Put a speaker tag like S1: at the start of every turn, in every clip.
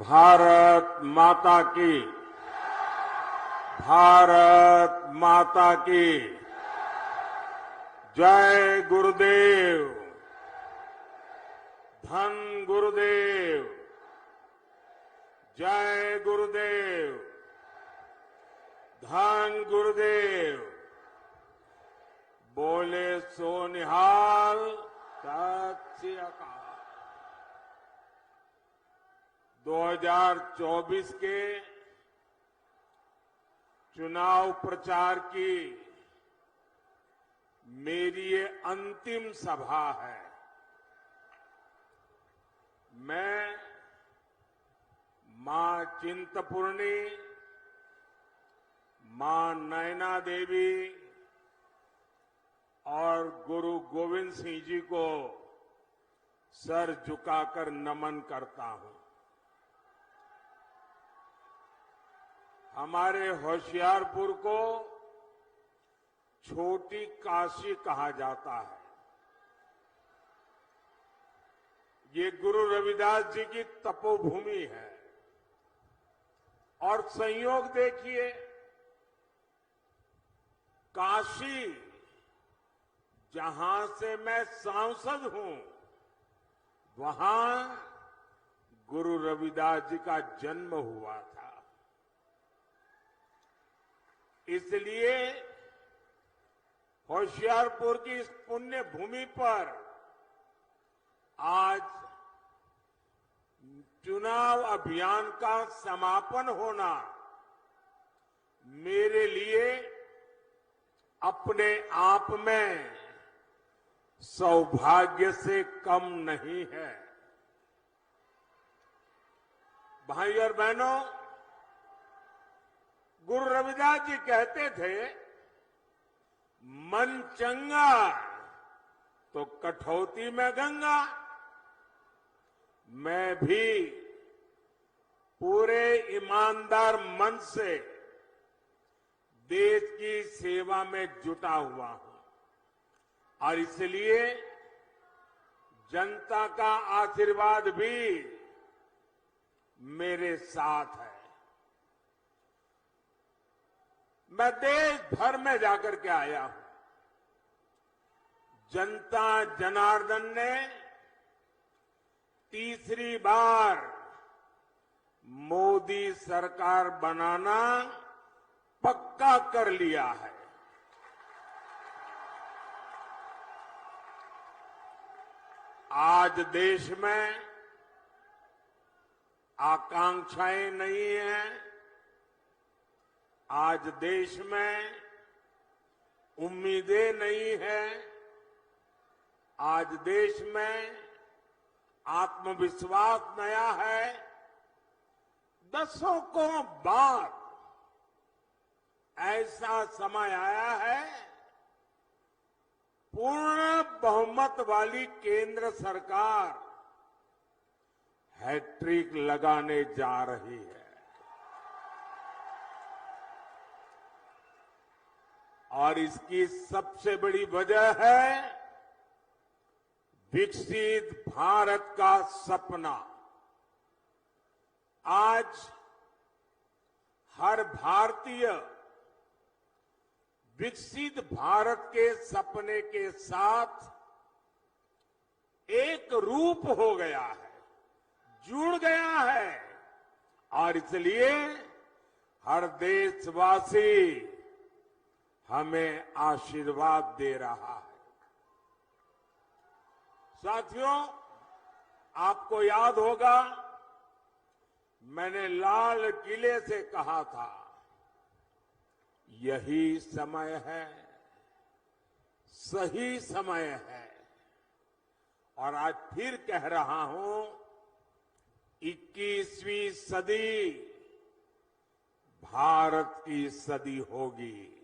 S1: भारत माता की, भारत माता की जय गुरुदेव, धन गुरुदेव, जय गुरुदेव, धन गुरुदेव। बोले सो निहाल, सत श्री अकाल। 2024 के चुनाव प्रचार की मेरी ये अंतिम सभा है। मैं मां चिंतपूर्णी, मां नैना देवी और गुरु गोविंद सिंह जी को सर झुकाकर नमन करता हूं। हमारे होशियारपुर को छोटी काशी कहा जाता है। ये गुरु रविदास जी की तपोभूमि है। और संयोग देखिए, काशी जहां से मैं सांसद हूं, वहां गुरु रविदास जी का जन्म हुआ था। इसलिए होशियारपुर की इस पुण्य भूमि पर आज चुनाव अभियान का समापन होना मेरे लिए अपने आप में सौभाग्य से कम नहीं है। भाई और बहनों, गुरु रविदास जी कहते थे, मन चंगा तो कठौती में गंगा। मैं भी पूरे ईमानदार मन से देश की सेवा में जुटा हुआ हूं और इसलिए जनता का आशीर्वाद भी मेरे साथ है। मैं देश भर में जाकर के आया हूं। जनता जनार्दन ने तीसरी बार मोदी सरकार बनाना पक्का कर लिया है। आज देश में आकांक्षाएं नहीं हैं। आज देश में उम्मीदें नहीं हैं। आज देश में आत्मविश्वास नया है। दशकों बाद ऐसा समय आया है, पूर्ण बहुमत वाली केंद्र सरकार हैट्रिक लगाने जा रही है। और इसकी सबसे बड़ी वजह है विकसित भारत का सपना। आज हर भारतीय विकसित भारत के सपने के साथ एक रूप हो गया है, जुड़ गया है। और इसलिए हर देशवासी हमें आशीर्वाद दे रहा है। साथियों, आपको याद होगा, मैंने लाल किले से कहा था, यही समय है, सही समय है। और आज फिर कह रहा हूं, 21वीं सदी भारत की सदी होगी।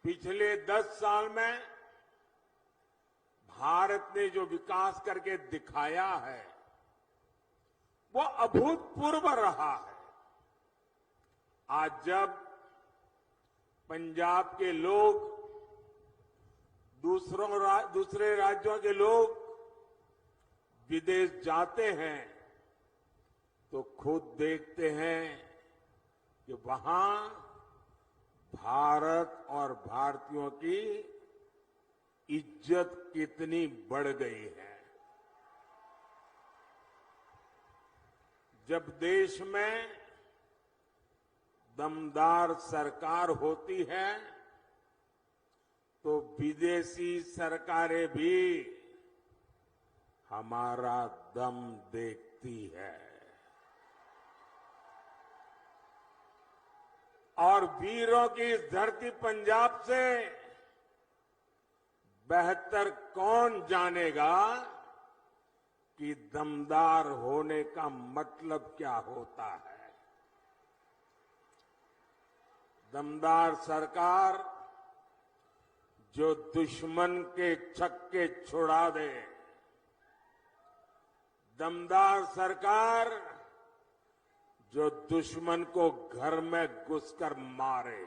S1: पिछले 10 साल में भारत ने जो विकास करके दिखाया है, वो अभूतपूर्व रहा है। आज जब पंजाब के लोग, दूसरे राज्यों के लोग विदेश जाते हैं तो खुद देखते हैं कि वहां भारत और भारतीयों की इज्जत कितनी बढ़ गई है। जब देश में दमदार सरकार होती है तो विदेशी सरकारें भी हमारा दम देखती है। और वीरों की इस धरती पंजाब से बेहतर कौन जानेगा कि दमदार होने का मतलब क्या होता है। दमदार सरकार जो दुश्मन के छक्के छुड़ा दे, दमदार सरकार जो दुश्मन को घर में घुसकर मारे,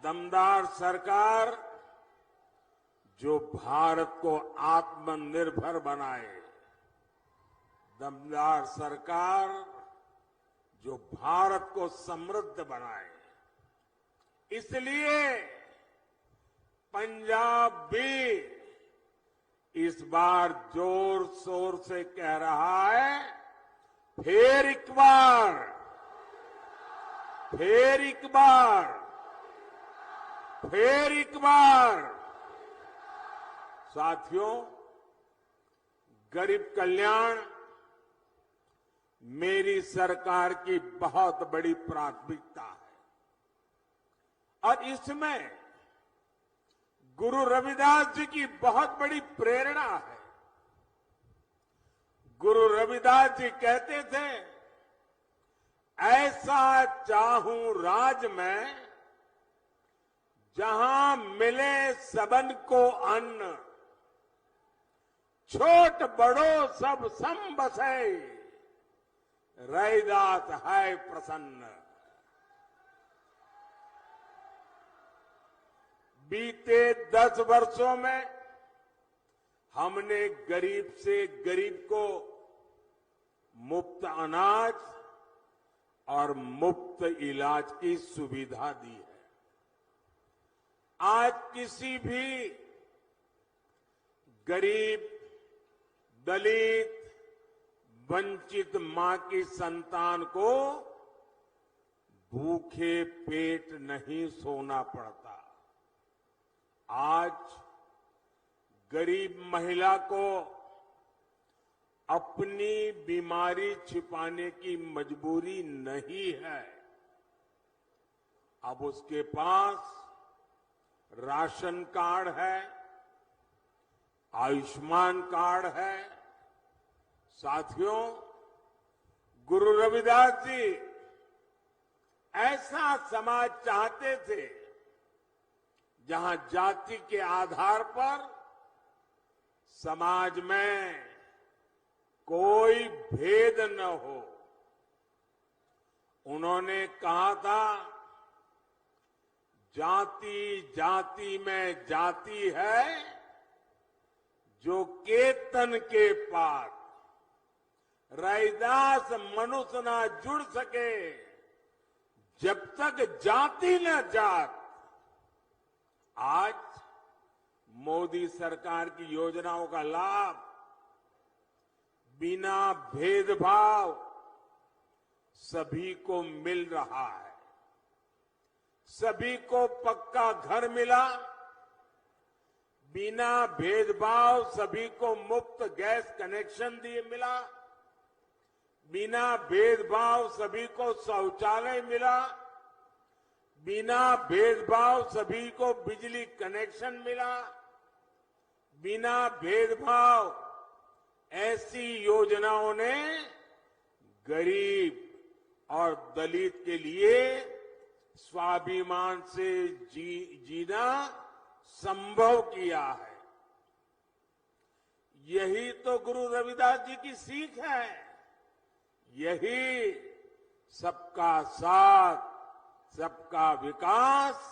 S1: दमदार सरकार जो भारत को आत्मनिर्भर बनाए, दमदार सरकार जो भारत को समृद्ध बनाए। इसलिए पंजाब भी इस बार जोर शोर से कह रहा है, फिर एक बार, फिर एक बार, फिर एक बार। साथियों, गरीब कल्याण मेरी सरकार की बहुत बड़ी प्राथमिकता है और इसमें गुरु रविदास जी की बहुत बड़ी प्रेरणा है। गुरु रविदास जी कहते थे, ऐसा चाहूं राज में जहां मिले सबन को अन्न, छोट बड़ो सब सम बसे, रैदास है प्रसन्न। बीते 10 वर्षों में हमने गरीब से गरीब को मुफ्त अनाज और मुफ्त इलाज की सुविधा दी है। आज किसी भी गरीब, दलित, वंचित मां की संतान को भूखे पेट नहीं सोना पड़ता। आज गरीब महिला को अपनी बीमारी छिपाने की मजबूरी नहीं है। अब उसके पास राशन कार्ड है, आयुष्मान कार्ड है। साथियों, गुरु रविदास जी ऐसा समाज चाहते थे जहां जाति के आधार पर समाज में कोई भेद न हो। उन्होंने कहा था, जाति जाति में जाति है, जो केतन के पात, रैदास मनुष्य ना जुड़ सके जब तक जाति न जात। आज मोदी सरकार की योजनाओं का लाभ बिना भेदभाव सभी को मिल रहा है। सभी को पक्का घर मिला, बिना भेदभाव सभी को मुफ्त गैस कनेक्शन दिए मिला, बिना भेदभाव सभी को शौचालय मिला, बिना भेदभाव सभी को बिजली कनेक्शन मिला, बिना भेदभाव ऐसी योजनाओं ने गरीब और दलित के लिए स्वाभिमान से जीना संभव किया है। यही तो गुरु रविदास जी की सीख है। यही सबका साथ, सबका विकास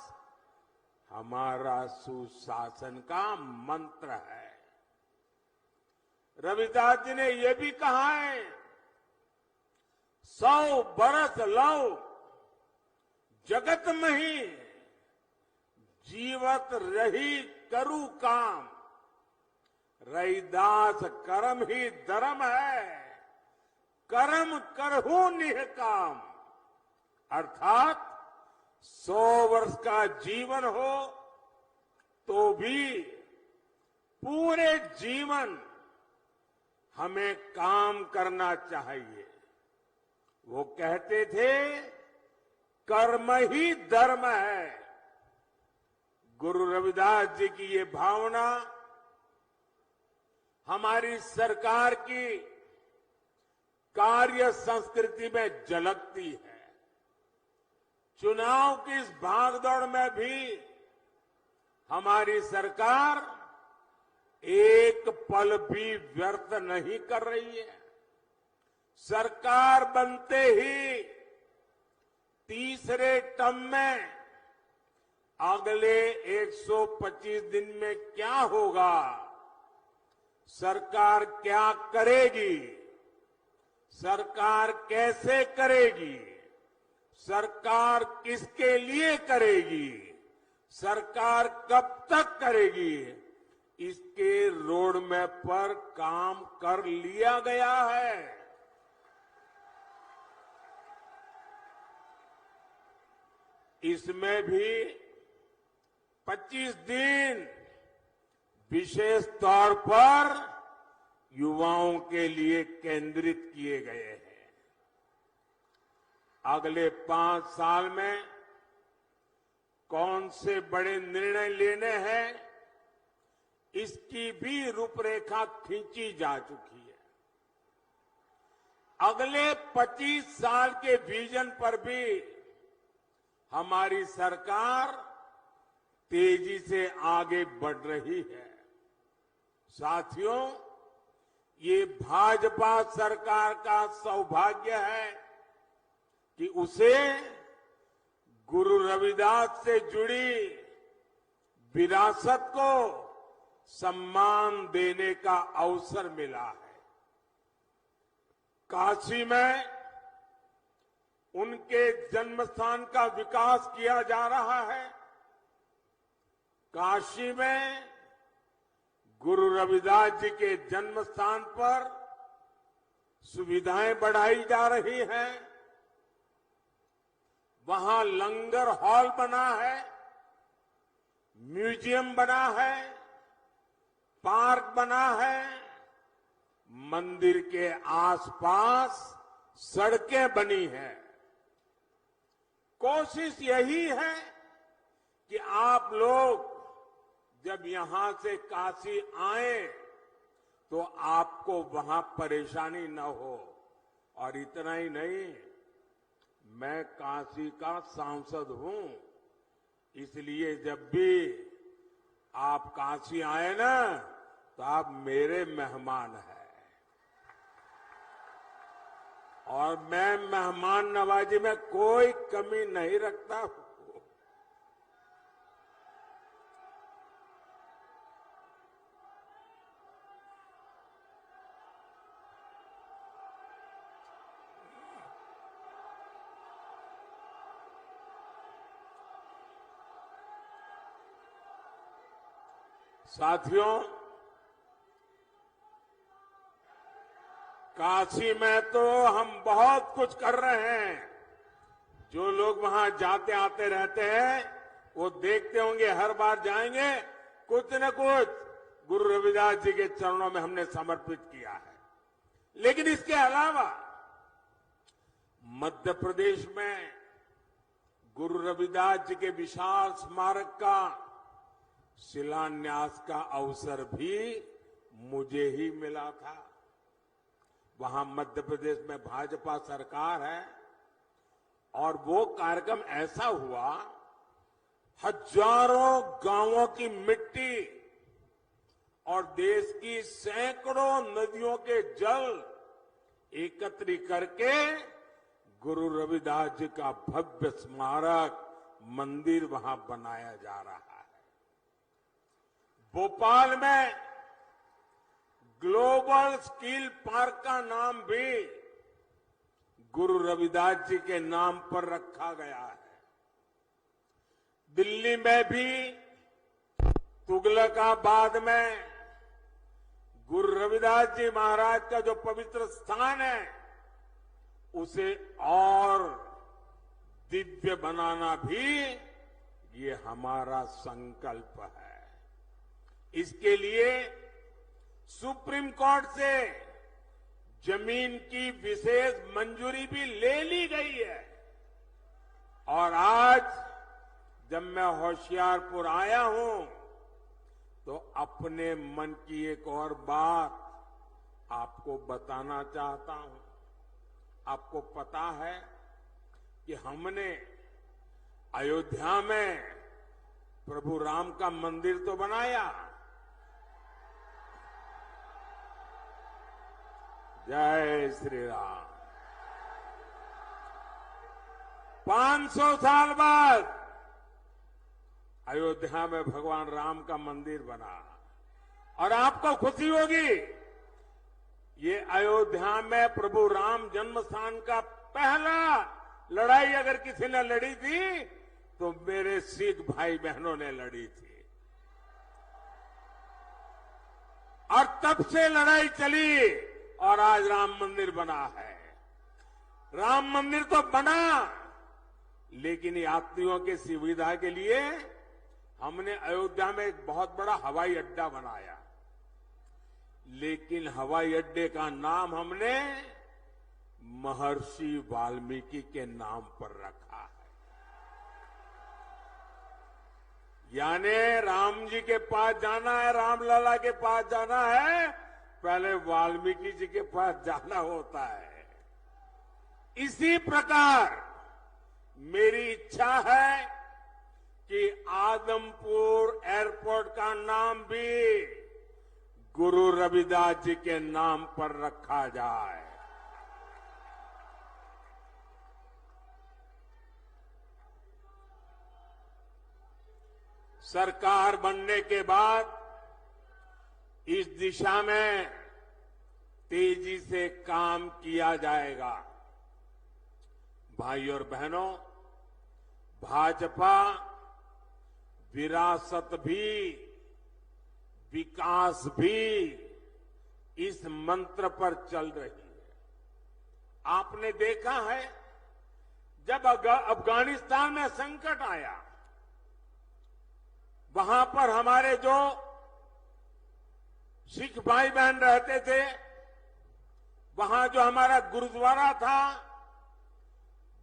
S1: हमारा सुशासन का मंत्र है। रविदास जी ने यह भी कहा है, 100 बरस लव जगत में ही, जीवत रही करू काम, रैदास कर्म ही धर्म है, कर्म करहु निह काम। अर्थात 100 वर्ष का जीवन हो तो भी पूरे जीवन हमें काम करना चाहिए। वो कहते थे कर्म ही धर्म है। गुरु रविदास जी की ये भावना हमारी सरकार की कार्य संस्कृति में झलकती है। चुनाव की इस भागदौड़ में भी हमारी सरकार एक पल भी व्यर्थ नहीं कर रही है। सरकार बनते ही तीसरे टर्म में अगले 125 दिन में क्या होगा, सरकार क्या करेगी, सरकार कैसे करेगी, सरकार किसके लिए करेगी, सरकार कब तक करेगी, इसके रोड मैप पर काम कर लिया गया है। इसमें भी 25 दिन विशेष तौर पर युवाओं के लिए केंद्रित किए गए हैं। अगले 5 साल में कौन से बड़े निर्णय लेने हैं, इसकी भी रूपरेखा खींची जा चुकी है। अगले 25 साल के विजन पर भी हमारी सरकार तेजी से आगे बढ़ रही है। साथियों, ये भाजपा सरकार का सौभाग्य है कि उसे गुरु रविदास से जुड़ी विरासत को सम्मान देने का अवसर मिला है। काशी में उनके जन्मस्थान का विकास किया जा रहा है। काशी में गुरु रविदास जी के जन्म स्थान पर सुविधाएं बढ़ाई जा रही हैं। वहां लंगर हॉल बना है, म्यूजियम बना है, पार्क बना है, मंदिर के आसपास सड़कें बनी हैं। कोशिश यही है कि आप लोग जब यहां से काशी आए तो आपको वहां परेशानी न हो। और इतना ही नहीं, मैं काशी का सांसद हूं, इसलिए जब भी आप काशी आए ना तो आप मेरे मेहमान हैं। और मैं मेहमान नवाजी में कोई कमी नहीं रखता हूं। साथियों, काशी में तो हम बहुत कुछ कर रहे हैं। जो लोग वहां जाते आते रहते हैं वो देखते होंगे, हर बार जाएंगे कुछ न कुछ गुरु रविदास जी के चरणों में हमने समर्पित किया है। लेकिन इसके अलावा मध्य प्रदेश में गुरु रविदास जी के विशाल स्मारक का शिलान्यास का अवसर भी मुझे ही मिला था। वहां मध्य प्रदेश में भाजपा सरकार है और वो कार्यक्रम ऐसा हुआ, हजारों गांवों की मिट्टी और देश की सैकड़ों नदियों के जल एकत्रित करके गुरु रविदास जी का भव्य स्मारक मंदिर वहां बनाया जा रहा है। भोपाल में ग्लोबल स्किल पार्क का नाम भी गुरु रविदास जी के नाम पर रखा गया है। दिल्ली में भी तुगलकाबाद में गुरु रविदास जी महाराज का जो पवित्र स्थान है उसे और दिव्य बनाना भी ये हमारा संकल्प है। इसके लिए सुप्रीम कोर्ट से जमीन की विशेष मंजूरी भी ले ली गई है और आज जब मैं होशियारपुर आया हूं तो अपने मन की एक और बात आपको बताना चाहता हूं। आपको पता है कि हमने अयोध्या में प्रभु राम का मंदिर तो बनाया। जय श्री राम। 500 साल बाद अयोध्या में भगवान राम का मंदिर बना और आपको खुशी होगी ये अयोध्या में प्रभु राम जन्म स्थान का पहला लड़ाई अगर किसी ने लड़ी थी तो मेरे सिख भाई बहनों ने लड़ी थी और तब से लड़ाई चली और आज राम मंदिर बना है। राम मंदिर तो बना लेकिन यात्रियों की सुविधा के लिए हमने अयोध्या में एक बहुत बड़ा हवाई अड्डा बनाया, लेकिन हवाई अड्डे का नाम हमने महर्षि वाल्मीकि के नाम पर रखा है। यानी राम जी के पास जाना है, रामलला के पास जाना है, पहले वाल्मीकि जी के पास जाना होता है। इसी प्रकार मेरी इच्छा है कि आदमपुर एयरपोर्ट का नाम भी गुरु रविदास जी के नाम पर रखा जाए। सरकार बनने के बाद इस दिशा में तेजी से काम किया जाएगा। भाइयों और बहनों, भाजपा विरासत भी विकास भी इस मंत्र पर चल रही है। आपने देखा है जब अफगानिस्तान में संकट आया, वहां पर हमारे जो सिख भाई बहन रहते थे, वहां जो हमारा गुरुद्वारा था,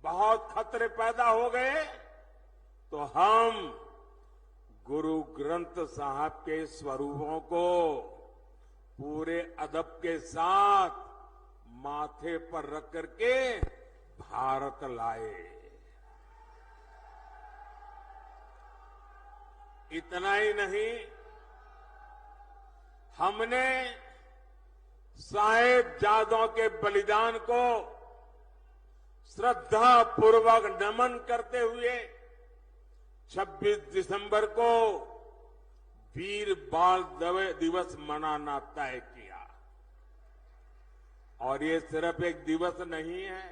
S1: बहुत खतरे पैदा हो गए, तो हम गुरु ग्रंथ साहब के स्वरूपों को पूरे अदब के साथ माथे पर रख करके भारत लाए। इतना ही नहीं, हमने साहिबजादों के बलिदान को श्रद्धा पूर्वक नमन करते हुए 26 दिसंबर को वीर बाल दिवस मनाना तय किया। और ये सिर्फ एक दिवस नहीं है,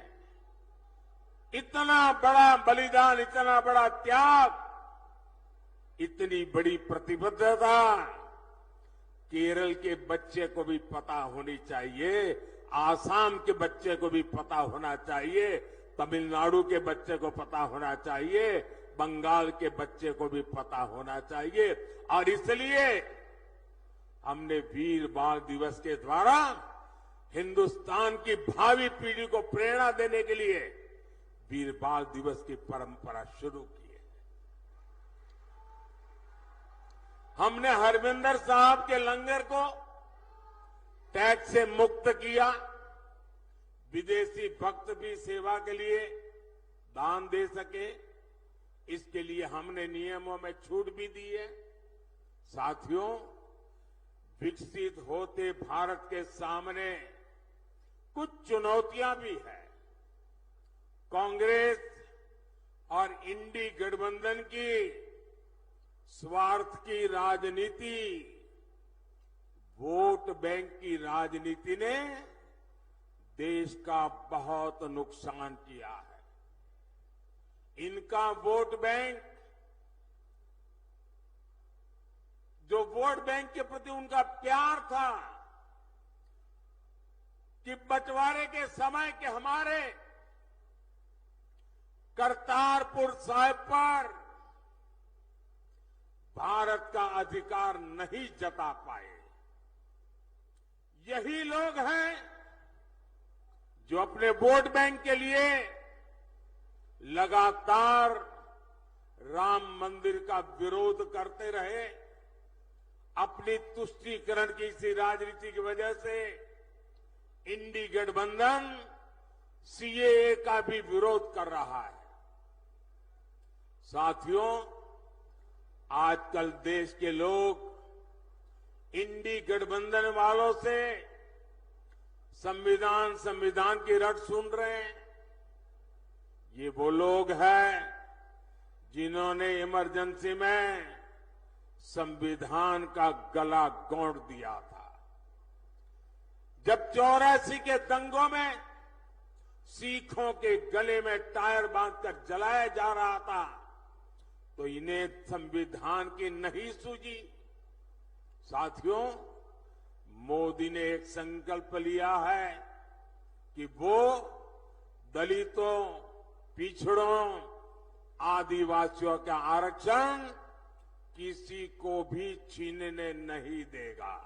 S1: इतना बड़ा बलिदान, इतना बड़ा त्याग, इतनी बड़ी प्रतिबद्धता केरल के बच्चे को भी पता होनी चाहिए, आसाम के बच्चे को भी पता होना चाहिए, तमिलनाडु के बच्चे को पता होना चाहिए, बंगाल के बच्चे को भी पता होना चाहिए। और इसलिए हमने वीर बाल दिवस के द्वारा हिंदुस्तान की भावी पीढ़ी को प्रेरणा देने के लिए वीर बाल दिवस की परंपरा शुरू की है। हमने हरविंदर साहब के लंगर को टैक्स से मुक्त किया, विदेशी भक्त भी सेवा के लिए दान दे सके, इसके लिए हमने नियमों में छूट भी दी है। साथियों, विकसित होते भारत के सामने कुछ चुनौतियां भी है। कांग्रेस और इंडी गठबंधन की स्वार्थ की राजनीति, वोट बैंक की राजनीति ने देश का बहुत नुकसान किया है। इनका वोट बैंक, जो वोट बैंक के प्रति उनका प्यार था कि बंटवारे के समय के हमारे करतारपुर साहिब पर भारत का अधिकार नहीं जता पाए। यही लोग हैं जो अपने वोट बैंक के लिए लगातार राम मंदिर का विरोध करते रहे। अपनी तुष्टीकरण की इसी राजनीति की वजह से इंडी गठबंधन सीएए का भी विरोध कर रहा है। साथियों, आजकल देश के लोग इंडी गठबंधन वालों से संविधान की रट सुन रहे हैं। ये वो लोग हैं जिन्होंने इमरजेंसी में संविधान का गला घोंट दिया था। जब 84 के दंगों में सिखों के गले में टायर बांधकर जलाया जा रहा था, तो इन्हें संविधान की नहीं सूझी। साथियों, मोदी ने एक संकल्प लिया है कि वो दलितों, पिछड़ों, आदिवासियों का आरक्षण किसी को भी छीनने नहीं देगा।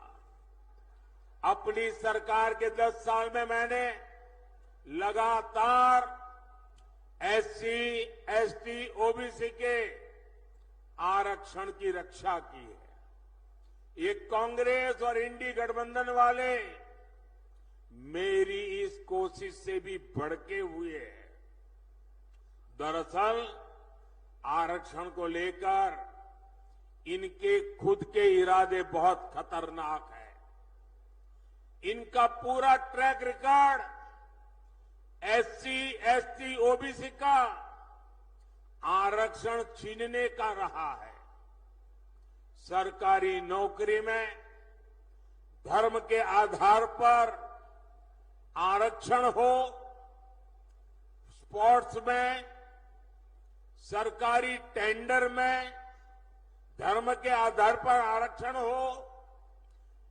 S1: अपनी सरकार के 10 साल में मैंने लगातार एससी, एसटी, ओबीसी के आरक्षण की रक्षा की है। ये कांग्रेस और इंडी गठबंधन वाले मेरी इस कोशिश से भी भड़के हुए हैं। दरअसल आरक्षण को लेकर इनके खुद के इरादे बहुत खतरनाक हैं। इनका पूरा track record SC, ST, OBC का आरक्षण छीनने का रहा है। सरकारी नौकरी में धर्म के आधार पर आरक्षण हो, स्पोर्ट्स में, सरकारी टेंडर में धर्म के आधार पर आरक्षण हो,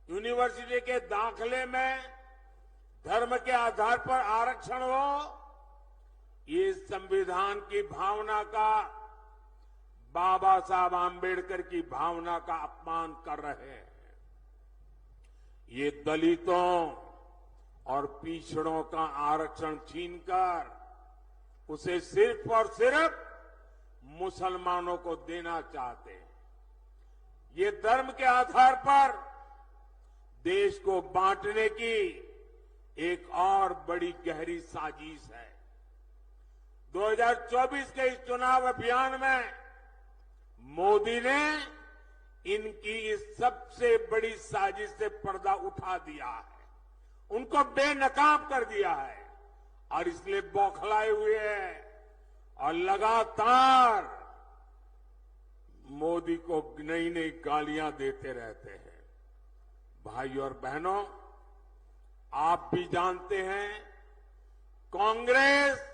S1: यूनिवर्सिटी के दाखले में धर्म के आधार पर आरक्षण हो, ये संविधान की भावना का, बाबा साहब आंबेडकर की भावना का अपमान कर रहे हैं। ये दलितों और पिछड़ों का आरक्षण छीनकर उसे सिर्फ और सिर्फ मुसलमानों को देना चाहते हैं। ये धर्म के आधार पर देश को बांटने की एक और बड़ी गहरी साजिश है। 2024 के इस चुनाव अभियान में मोदी ने इनकी इस सबसे बड़ी साजिश से पर्दा उठा दिया है, उनको बेनकाब कर दिया है और इसलिए बौखलाए हुए हैं और लगातार मोदी को नई नई गालियां देते रहते हैं। भाई और बहनों, आप भी जानते हैं कांग्रेस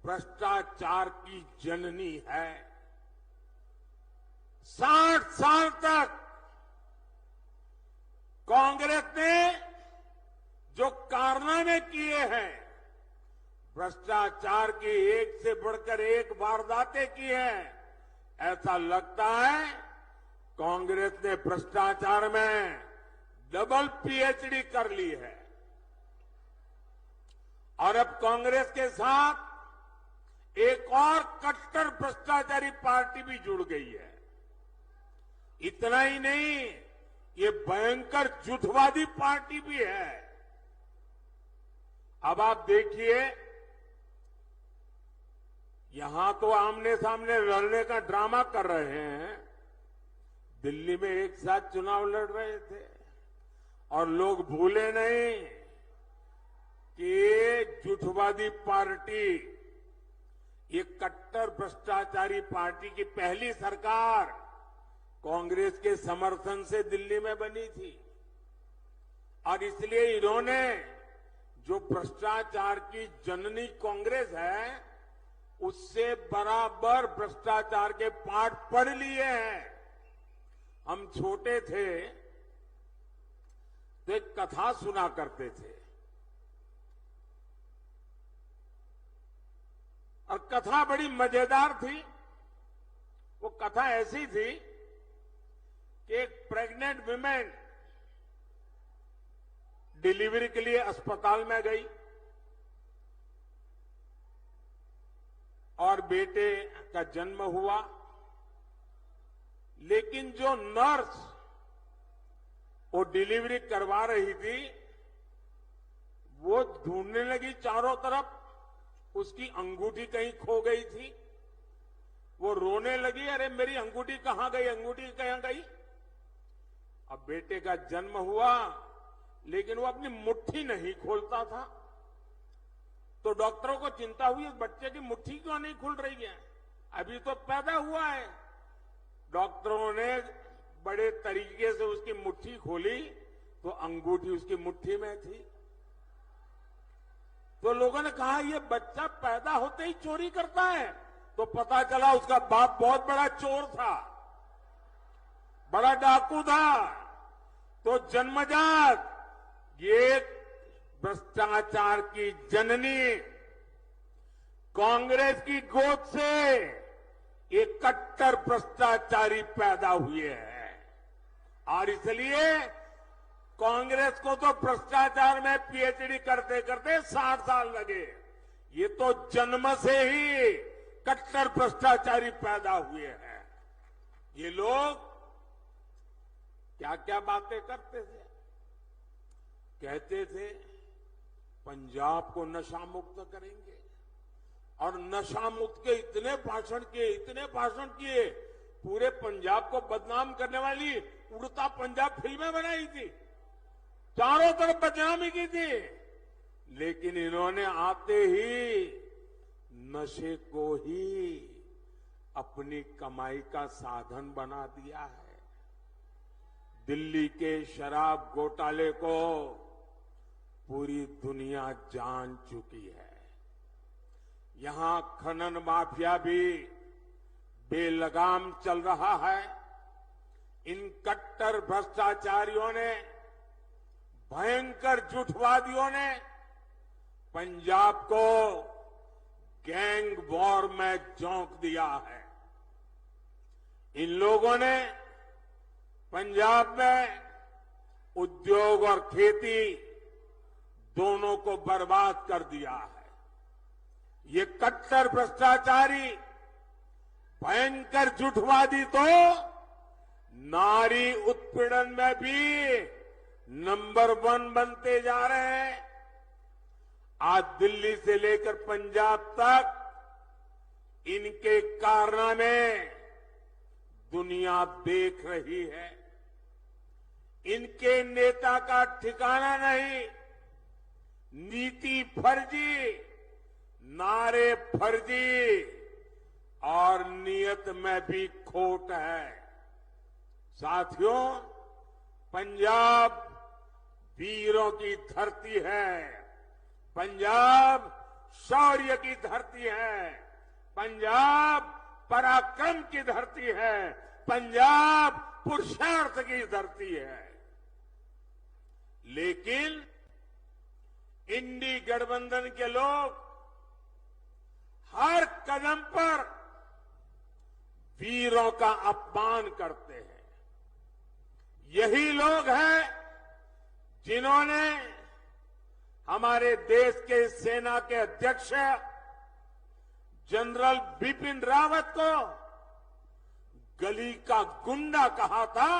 S1: भ्रष्टाचार की जननी है। 60 साल तक कांग्रेस ने जो कारनामे किए हैं, भ्रष्टाचार की एक से बढ़कर एक वारदातें की हैं, ऐसा लगता है कांग्रेस ने भ्रष्टाचार में डबल पीएचडी कर ली है। और अब कांग्रेस के साथ एक और कट्टर भ्रष्टाचारी पार्टी भी जुड़ गई है। इतना ही नहीं, ये भयंकर झूठवादी पार्टी भी है। अब आप देखिए, यहां तो आमने सामने लड़ने का ड्रामा कर रहे हैं, दिल्ली में एक साथ चुनाव लड़ रहे थे और लोग भूले नहीं कि ये झूठवादी पार्टी, ये कट्टर भ्रष्टाचारी पार्टी की पहली सरकार कांग्रेस के समर्थन से दिल्ली में बनी थी और इसलिए इन्होंने जो भ्रष्टाचार की जननी कांग्रेस है उससे बराबर भ्रष्टाचार के पाठ पढ़ लिए हैं। हम छोटे थे तो एक कथा सुना करते थे और कथा बड़ी मजेदार थी। वो कथा ऐसी थी कि एक प्रेग्नेंट विमेन डिलीवरी के लिए अस्पताल में गई और बेटे का जन्म हुआ, लेकिन जो नर्स वो डिलीवरी करवा रही थी वो ढूंढने लगी चारों तरफ, उसकी अंगूठी कहीं खो गई थी। वो रोने लगी, अरे मेरी अंगूठी कहां गई, अंगूठी कहां गई। अब बेटे का जन्म हुआ लेकिन वो अपनी मुट्ठी नहीं खोलता था, तो डॉक्टरों को चिंता हुई, इस बच्चे की मुट्ठी क्यों नहीं खुल रही है, अभी तो पैदा हुआ है। डॉक्टरों ने बड़े तरीके से उसकी मुट्ठी खोली तो अंगूठी उसकी मुट्ठी में थी। तो लोगों ने कहा ये बच्चा पैदा होते ही चोरी करता है, तो पता चला उसका बाप बहुत बड़ा चोर था, बड़ा डाकू था। तो जन्मजात ये भ्रष्टाचार की जननी कांग्रेस की गोद से एक कट्टर भ्रष्टाचारी पैदा हुए हैं और इसलिए कांग्रेस को तो भ्रष्टाचार में पीएचडी करते करते 60 साल लगे। ये तो जन्म से ही कट्टर भ्रष्टाचारी पैदा हुए हैं। ये लोग क्या क्या बातें करते थे, कहते थे पंजाब को नशा मुक्त करेंगे और नशा मुक्त के इतने भाषण किए, पूरे पंजाब को बदनाम करने वाली उड़ता पंजाब फिल्में बनाई थी, चारों तरफ बदनामी की थी। लेकिन इन्होंने आते ही नशे को ही अपनी कमाई का साधन बना दिया है। दिल्ली के शराब घोटाले को पूरी दुनिया जान चुकी है। यहां खनन माफिया भी बेलगाम चल रहा है। इन कट्टर भ्रष्टाचारियों ने, भयंकर झूठवादियों ने पंजाब को गैंग वॉर में झोंक दिया है। इन लोगों ने पंजाब में उद्योग और खेती दोनों को बर्बाद कर दिया है। ये कट्टर भ्रष्टाचारी, भयंकर झूठवादी तो नारी उत्पीड़न में भी नंबर 1 बनते जा रहे हैं। आज दिल्ली से लेकर पंजाब तक इनके कारनामे दुनिया देख रही है। इनके नेता का ठिकाना नहीं, नीति फर्जी, नारे फर्जी और नियत में भी खोट है। साथियों, पंजाब वीरों की धरती है, पंजाब शौर्य की धरती है, पंजाब पराक्रम की धरती है, पंजाब पुरुषार्थ की धरती है। लेकिन इंडी गठबंधन के लोग हर कदम पर वीरों का अपमान करते हैं। यही लोग हैं जिन्होंने हमारे देश के सेना के अध्यक्ष जनरल बिपिन रावत को गली का गुंडा कहा था,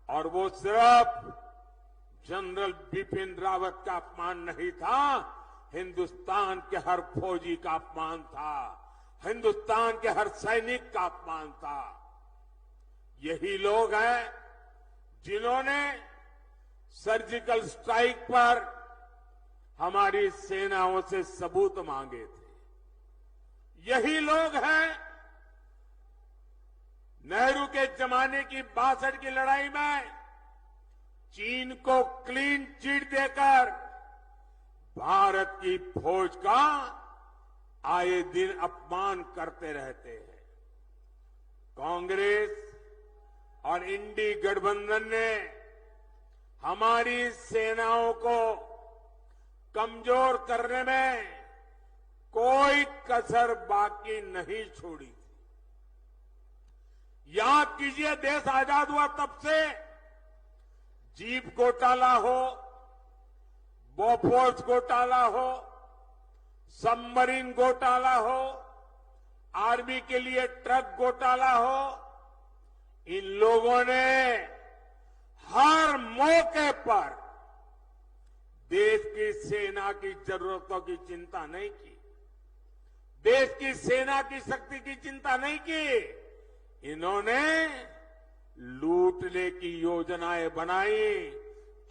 S1: और वो सिर्फ जनरल बिपिन रावत का अपमान नहीं था, हिंदुस्तान के हर फौजी का अपमान था, हिंदुस्तान के हर सैनिक का अपमान था। यही लोग हैं जिन्होंने सर्जिकल स्ट्राइक पर हमारी सेनाओं से सबूत मांगे थे। यही लोग हैं नेहरू के जमाने की 62 की लड़ाई में चीन को क्लीन चिट देकर भारत की फौज का आए दिन अपमान करते रहते हैं। कांग्रेस और इंडी गठबंधन ने हमारी सेनाओं को कमजोर करने में कोई कसर बाकी नहीं छोड़ी। याद कीजिए, देश आजाद हुआ तब से जीप घोटाला हो, बोफोर्स घोटाला हो, सबमरीन घोटाला हो, आर्मी के लिए ट्रक घोटाला हो, इन लोगों ने हर मौके पर देश की सेना की जरूरतों की चिंता नहीं की, देश की सेना की शक्ति की चिंता नहीं की। इन्होंने लूटने की योजनाएं बनाई,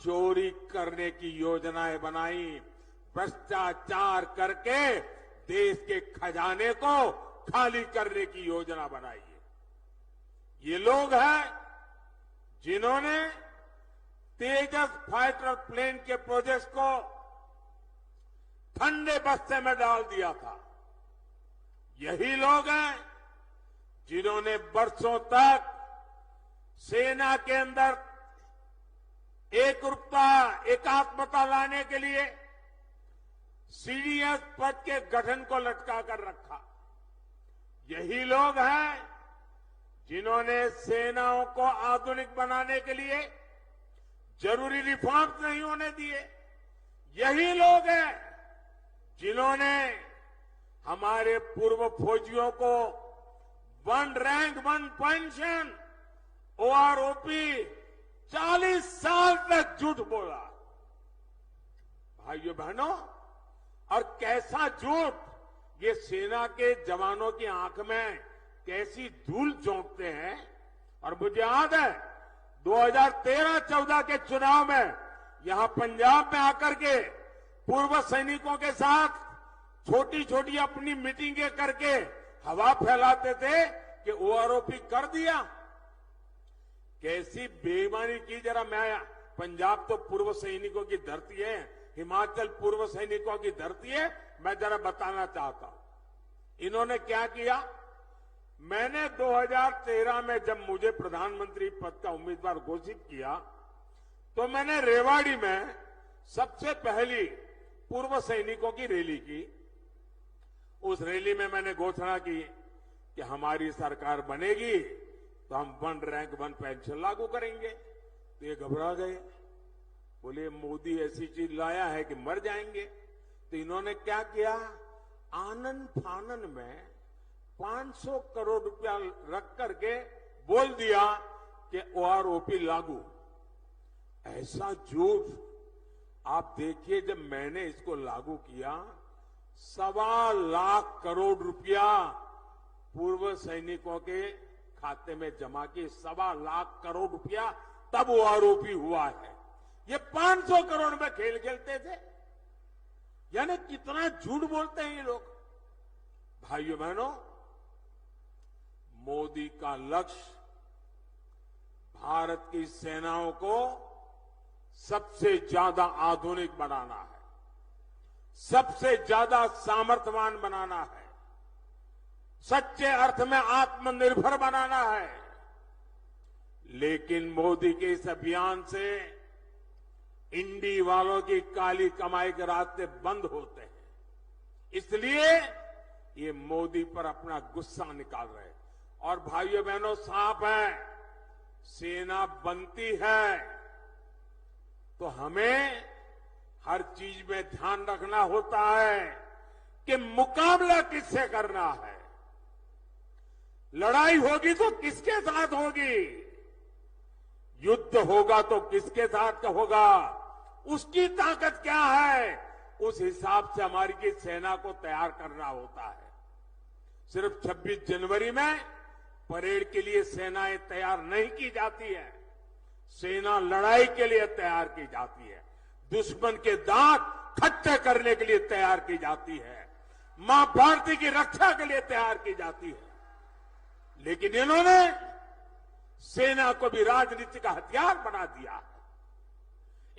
S1: चोरी करने की योजनाएं बनाई, भ्रष्टाचार करके देश के खजाने को खाली करने की योजना बनाई है। ये लोग हैं जिन्होंने तेजस फाइटर प्लेन के प्रोजेक्ट को ठंडे बस्ते में डाल दिया था। यही लोग हैं जिन्होंने वर्षों तक सेना के अंदर एकरूपता, एकात्मता लाने के लिए सीडीएस पद के गठन को लटका कर रखा। यही लोग हैं जिन्होंने सेनाओं को आधुनिक बनाने के लिए जरूरी रिफॉर्म्स नहीं होने दिए। यही लोग हैं जिन्होंने हमारे पूर्व फौजियों को 1 रैंक 1 पेंशन, ओआरओपी 40 साल तक झूठ बोला। भाइयों बहनों, और कैसा झूठ, ये सेना के जवानों की आंख में कैसी धूल झोंकते हैं। और मुझे याद है 2013-14 के चुनाव में यहां पंजाब में आकर के पूर्व सैनिकों के साथ छोटी छोटी अपनी मीटिंगें करके हवा फैलाते थे कि ओआरओपी कर दिया। कैसी बेईमानी की। जरा मैं, पंजाब तो पूर्व सैनिकों की धरती है, हिमाचल पूर्व सैनिकों की धरती है, मैं जरा बताना चाहता हूं इन्होंने क्या किया। मैंने 2013 में जब मुझे प्रधानमंत्री पद का उम्मीदवार घोषित किया तो मैंने रेवाड़ी में सबसे पहली पूर्व सैनिकों की रैली की। उस रैली में मैंने घोषणा की कि हमारी सरकार बनेगी तो हम 1 रैंक 1 पेंशन लागू करेंगे। तो ये घबरा गए, बोले मोदी ऐसी चीज लाया है कि मर जाएंगे। तो इन्होंने क्या किया, आनन फानन में 500 करोड़ रुपया रख करके बोल दिया कि ओआरओपी लागू। ऐसा झूठ। आप देखिए, जब मैंने इसको लागू किया 1.25 लाख करोड़ रुपया पूर्व सैनिकों के खाते में जमा किए। 1.25 लाख करोड़ रुपया तब ओआरओपी हुआ है। ये 500 करोड़ में खेल खेलते थे। यानी कितना झूठ बोलते हैं ये लोग। भाइयों बहनों, मोदी का लक्ष्य भारत की सेनाओं को सबसे ज्यादा आधुनिक बनाना है, सबसे ज्यादा सामर्थ्यवान बनाना है, सच्चे अर्थ में आत्मनिर्भर बनाना है। लेकिन मोदी के इस अभियान से इंडी वालों की काली कमाई के रास्ते बंद होते हैं। इसलिए ये मोदी पर अपना गुस्सा निकाल रहे हैं। और भाइयों बहनों, साफ है, सेना बनती है तो हमें हर चीज में ध्यान रखना होता है कि मुकाबला किससे करना है। लड़ाई होगी तो किसके साथ होगी, युद्ध होगा तो किसके साथ का होगा, उसकी ताकत क्या है, उस हिसाब से हमारी की सेना को तैयार करना होता है। सिर्फ 26 जनवरी में परेड के लिए सेनाएं तैयार नहीं की जाती है। सेना लड़ाई के लिए तैयार की जाती है, दुश्मन के दांत खट्टे करने के लिए तैयार की जाती है, मां भारती की रक्षा के लिए तैयार की जाती है। लेकिन इन्होंने सेना को भी राजनीति का हथियार बना दिया है।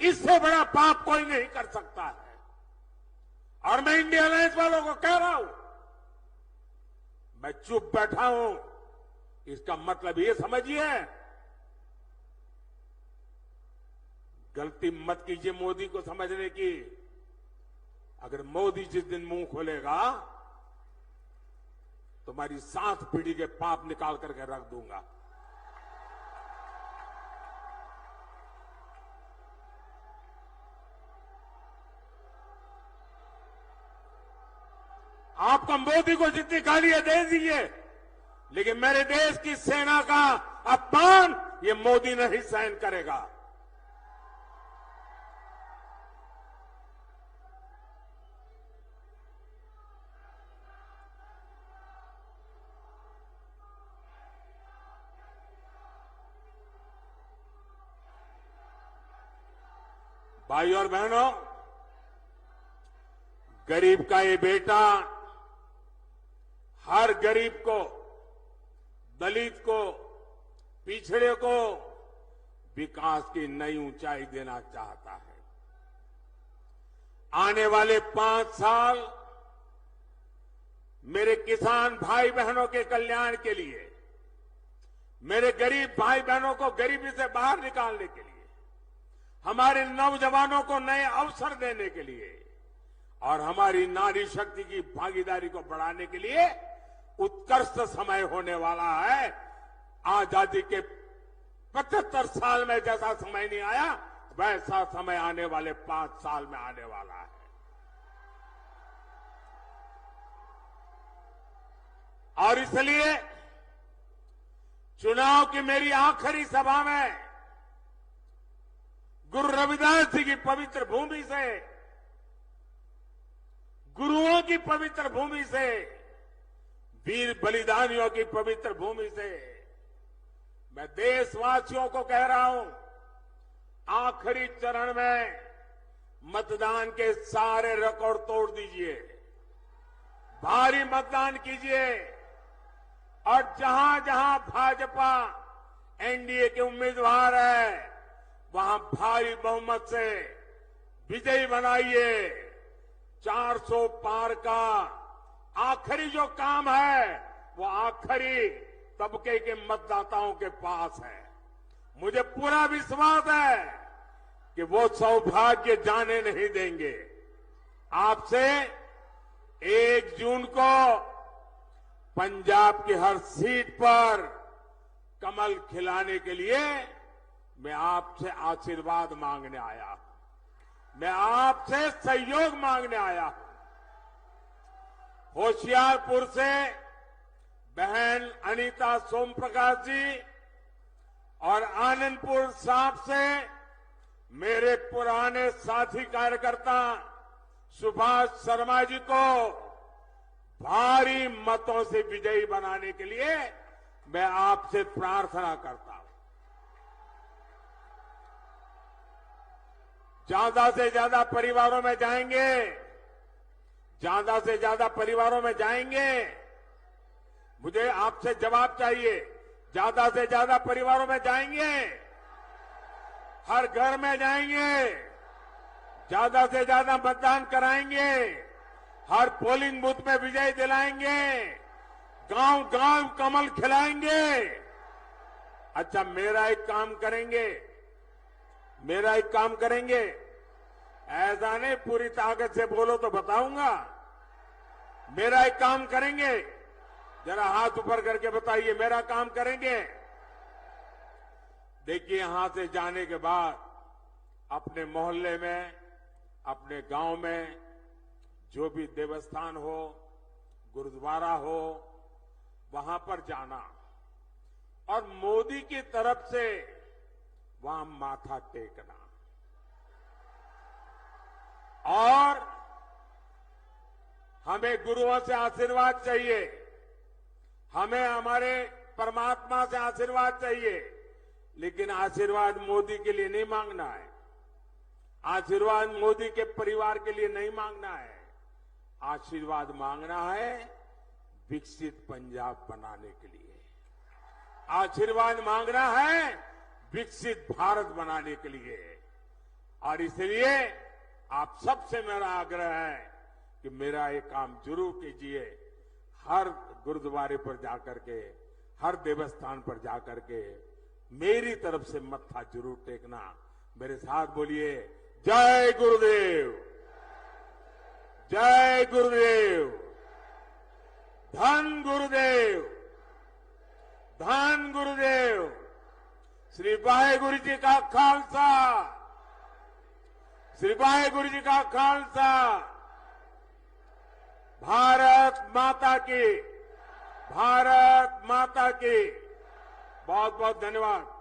S1: इससे बड़ा पाप कोई नहीं कर सकता है। और मैं इंडिया अलायंस वालों को कह रहा हूं, मैं चुप बैठा हूं, इसका मतलब ये समझिए, गलती मत कीजिए मोदी को समझने की। अगर मोदी जिस दिन मुंह खोलेगा तो हमारी 7 पीढ़ी के पाप निकाल करके रख दूंगा। आपको मोदी को जितनी गालियां दे दीजिए, लेकिन मेरे देश की सेना का अपमान ये मोदी नहीं सहन करेगा। भाई और बहनों, गरीब का ये बेटा हर गरीब को, दलित को, पिछड़े को विकास की नई ऊंचाई देना चाहता है। आने वाले 5 साल मेरे किसान भाई बहनों के कल्याण के लिए, मेरे गरीब भाई बहनों को गरीबी से बाहर निकालने के लिए, हमारे नौजवानों को नए अवसर देने के लिए और हमारी नारी शक्ति की भागीदारी को बढ़ाने के लिए उत्कृष्ट समय होने वाला है। आजादी के 75 साल में जैसा समय नहीं आया, वैसा समय आने वाले 5 साल में आने वाला है। और इसलिए चुनाव की मेरी आखिरी सभा में गुरु रविदास जी की पवित्र भूमि से, गुरुओं की पवित्र भूमि से, वीर बलिदानियों की पवित्र भूमि से मैं देशवासियों को कह रहा हूं, आखिरी चरण में मतदान के सारे रिकॉर्ड तोड़ दीजिए, भारी मतदान कीजिए और जहां जहां भाजपा एनडीए के उम्मीदवार है वहां भारी बहुमत से विजयी बनाइए। 400 पार का आखिरी जो काम है वो आखिरी तबके के मतदाताओं के पास है। मुझे पूरा विश्वास है कि वो सौभाग्य जाने नहीं देंगे। आपसे 1 जून को पंजाब की हर सीट पर कमल खिलाने के लिए मैं आपसे आशीर्वाद मांगने आया हूं, मैं आपसे सहयोग मांगने आया हूं। होशियारपुर से बहन अनीता सोमप्रकाश जी और आनंदपुर साहब से मेरे पुराने साथी कार्यकर्ता सुभाष शर्मा जी को भारी मतों से विजयी बनाने के लिए मैं आपसे प्रार्थना करता हूं। ज्यादा से ज्यादा परिवारों में जाएंगे, ज्यादा से ज्यादा परिवारों में जाएंगे। मुझे आपसे जवाब चाहिए, ज्यादा से ज्यादा परिवारों में जाएंगे, हर घर में जाएंगे, ज्यादा से ज्यादा मतदान कराएंगे, हर पोलिंग बूथ में विजय दिलाएंगे, गांव गांव कमल खिलाएंगे। अच्छा, मेरा एक काम करेंगे, मेरा एक काम करेंगे, ऐसा नहीं पूरी ताकत से बोलो तो बताऊंगा। मेरा एक काम करेंगे, जरा हाथ ऊपर करके बताइए, मेरा काम करेंगे। देखिए, यहां से जाने के बाद अपने मोहल्ले में, अपने गांव में जो भी देवस्थान हो, गुरुद्वारा हो, वहां पर जाना और मोदी की तरफ से वहां माथा टेकना और हमें गुरुओं से आशीर्वाद चाहिए, हमें हमारे परमात्मा से आशीर्वाद चाहिए, लेकिन आशीर्वाद मोदी के लिए नहीं मांगना है, आशीर्वाद मोदी के परिवार के लिए नहीं मांगना है। आशीर्वाद मांगना है विकसित पंजाब बनाने के लिए, आशीर्वाद मांगना है विकसित भारत बनाने के लिए। और इसलिए आप सबसे मेरा आग्रह है कि मेरा ये काम जरूर कीजिए। हर गुरुद्वारे पर जाकर के, हर देवस्थान पर जाकर के मेरी तरफ से मत्था जरूर टेकना। मेरे साथ बोलिए, जय गुरुदेव, जय गुरुदेव, धन गुरुदेव, धन गुरुदेव। श्री वाहेगुरु जी का खालसा, श्री वाहेगुरु जी का खालसा। भारत माता की, भारत माता की। बहुत बहुत धन्यवाद।